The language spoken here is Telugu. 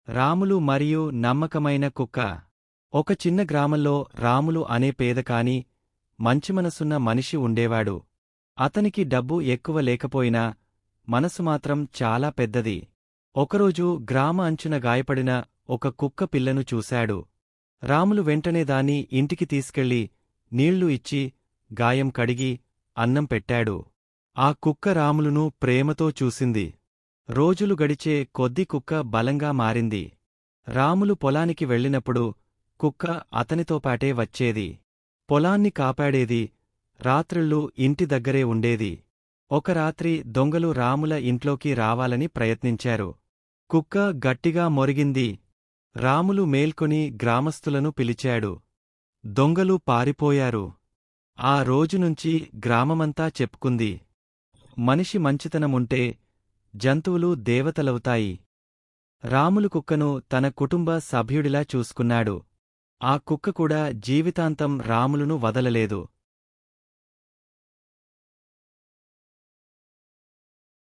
రాములు మరియు నమ్మకమైన కుక్క. ఒక చిన్న గ్రామంలో రాములు అనే పేదకాని మంచి మనసున్న మనిషి ఉండేవాడు. అతనికి డబ్బు ఎక్కువ లేకపోయినా మనసు మాత్రం చాలా పెద్దది. ఒకరోజు గ్రామ అంచున గాయపడిన ఒక కుక్క పిల్లను చూశాడు. రాములు వెంటనే దాన్ని ఇంటికి తీసుకెళ్లి నీళ్లు ఇచ్చి గాయం కడిగి అన్నం పెట్టాడు. ఆ కుక్క రాములును ప్రేమతో చూసింది. రోజులు గడిచే కొద్దీ కుక్క బలంగా మారింది. రాములు పొలానికి వెళ్ళినప్పుడు కుక్క అతనితోపాటే వచ్చేది. పొలాన్ని కాపాడేది. రాత్రిళ్ళు ఇంటి దగ్గరే ఉండేది. ఒక రాత్రి దొంగలు రాముల ఇంట్లోకి రావాలని ప్రయత్నించారు. కుక్క గట్టిగా మొరిగింది. రాములు మేల్కొని గ్రామస్థులను పిలిచాడు. దొంగలు పారిపోయారు. ఆ రోజునుంచి గ్రామమంతా చెప్పుకుంది, మనిషి మంచితనముంటే జంతువులు దేవతలవుతాయి. రాములు కుక్కను తన కుటుంబ సభ్యుడిలా చూసుకున్నాడు. ఆ కుక్క కూడా జీవితాంతం రాములును వదలలేదు.